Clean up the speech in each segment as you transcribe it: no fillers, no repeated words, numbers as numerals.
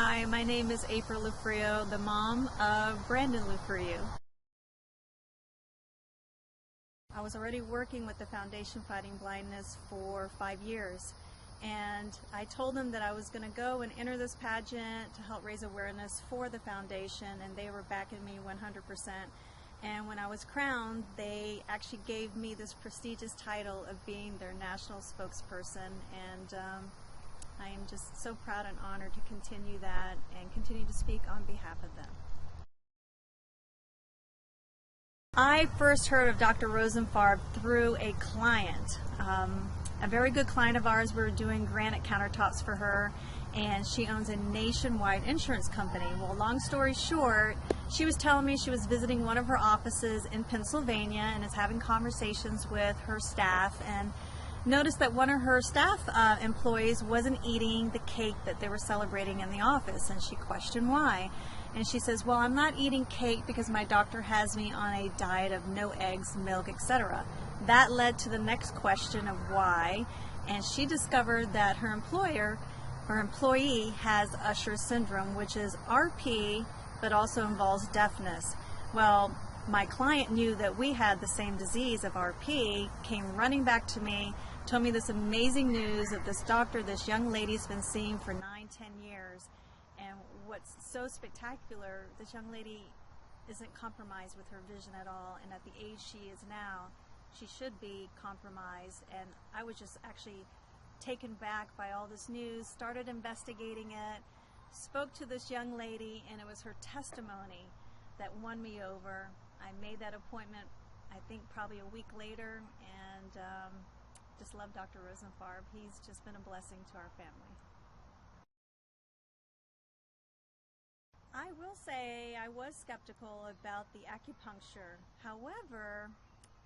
Hi, my name is April Lufriu, the mom of Brandon Lufriu. I was already working with the Foundation Fighting Blindness for 5 years, and I told them that I was going to go and enter this pageant to help raise awareness for the foundation, and they were backing me 100%. And when I was crowned, they actually gave me this prestigious title of being their national spokesperson, and I am just so proud and honored to continue that and continue to speak on behalf of them. I first heard of Dr. Rosenfarb through a client, a very good client of ours. We were doing granite countertops for her, and she owns a nationwide insurance company. Well, long story short, she was telling me she was visiting one of her offices in Pennsylvania and is having conversations with her staff, and noticed that one of her staff employees wasn't eating the cake that they were celebrating in the office, and she questioned why. And she says, well, I'm not eating cake because my doctor has me on a diet of no eggs, milk, etc. That led to the next question of why, and she discovered that her employee has Usher syndrome, which is RP, but also involves deafness. Well, my client knew that we had the same disease of RP, came running back to me, told me this amazing news of this doctor this young lady's been seeing for 9-10 years. And what's so spectacular, this young lady isn't compromised with her vision at all, and at the age she is now, she should be compromised. And I was just actually taken back by all this news, started investigating it, spoke to this young lady, and it was her testimony that won me over. I made that appointment, I think probably a week later, and just love Dr. Rosenfarb. He's just been a blessing to our family. I will say I was skeptical about the acupuncture. However,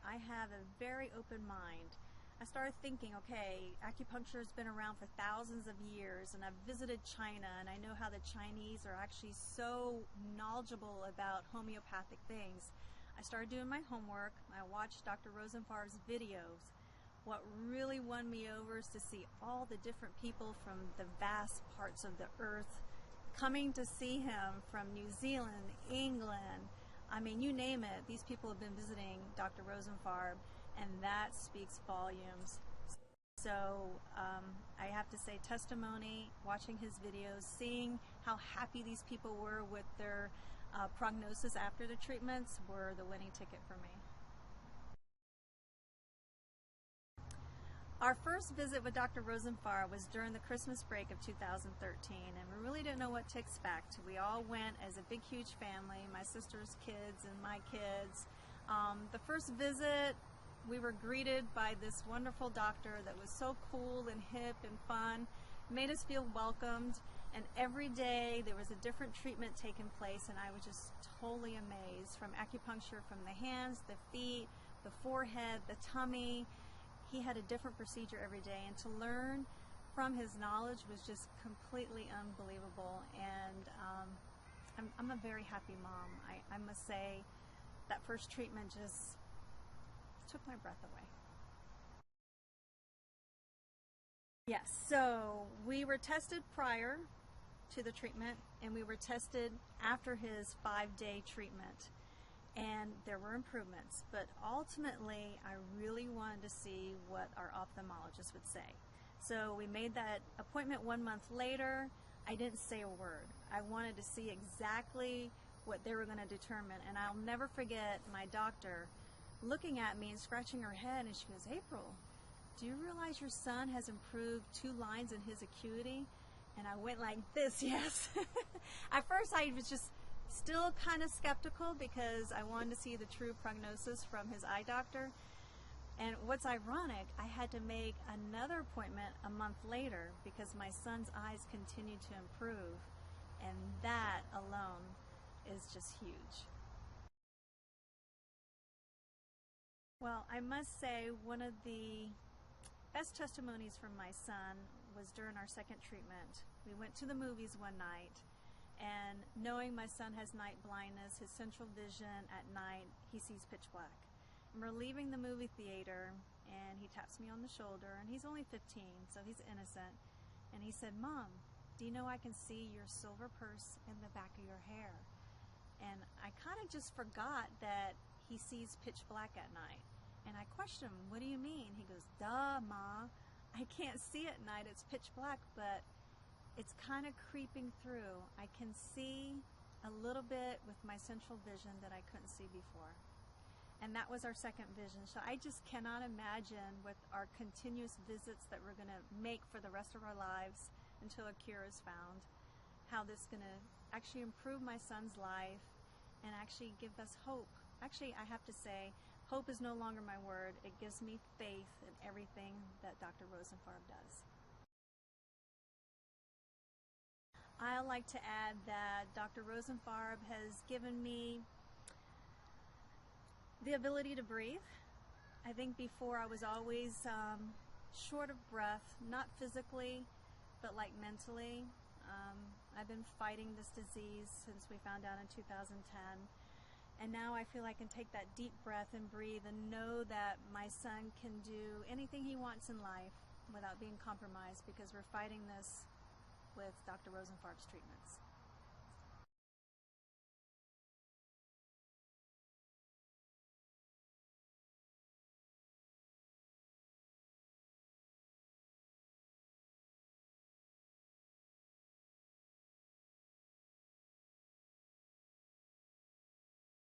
I have a very open mind. I started thinking, okay, acupuncture has been around for thousands of years, and I've visited China, and I know how the Chinese are actually so knowledgeable about homeopathic things. I started doing my homework. I watched Dr. Rosenfarb's videos. What really won me over is to see all the different people from the vast parts of the earth coming to see him from New Zealand, England. I mean, you name it. These people have been visiting Dr. Rosenfarb, and that speaks volumes. So I have to say, testimony, watching his videos, seeing how happy these people were with their prognosis after the treatments were the winning ticket for me. Our first visit with Dr. Rosenfarb was during the Christmas break of 2013, and we really didn't know what to expect. We all went as a big, huge family, my sister's kids and my kids. The first visit, we were greeted by this wonderful doctor that was so cool and hip and fun, made us feel welcomed, and every day there was a different treatment taking place, and I was just totally amazed. From acupuncture from the hands, the feet, the forehead, the tummy. He had a different procedure every day, and to learn from his knowledge was just completely unbelievable. And I'm a very happy mom. I must say that first treatment just took my breath away. Yes, so we were tested prior to the treatment, and we were tested after his 5-day treatment. And there were improvements, but ultimately I really wanted to see what our ophthalmologist would say. So we made that appointment 1 month later. I didn't say a word. I wanted to see exactly what they were going to determine, and I'll never forget my doctor looking at me and scratching her head, and she goes, April, do you realize your son has improved 2 lines in his acuity? And I went like this, yes. At first I was just still kind of skeptical because I wanted to see the true prognosis from his eye doctor. And what's ironic, I had to make another appointment a month later because my son's eyes continued to improve, and that alone is just huge. Well, I must say one of the best testimonies from my son was during our second treatment. We went to the movies one night, and knowing my son has night blindness, his central vision at night, he sees pitch black. And we're leaving the movie theater, and he taps me on the shoulder, and he's only 15, so he's innocent. And he said, Mom, do you know I can see your silver purse in the back of your hair? And I kind of just forgot that he sees pitch black at night. And I questioned him, what do you mean? He goes, duh, Ma, I can't see at night, it's pitch black, but it's kind of creeping through. I can see a little bit with my central vision that I couldn't see before. And that was our second vision. So I just cannot imagine with our continuous visits that we're going to make for the rest of our lives until a cure is found, how this is going to actually improve my son's life and actually give us hope. Actually, I have to say, hope is no longer my word. It gives me faith in everything that Dr. Rosenfarb does. I like to add that Dr. Rosenfarb has given me the ability to breathe. I think before I was always short of breath, not physically, but like mentally. I've been fighting this disease since we found out in 2010. And now I feel I can take that deep breath and breathe and know that my son can do anything he wants in life without being compromised, because we're fighting this with Dr. Rosenfarb's treatments.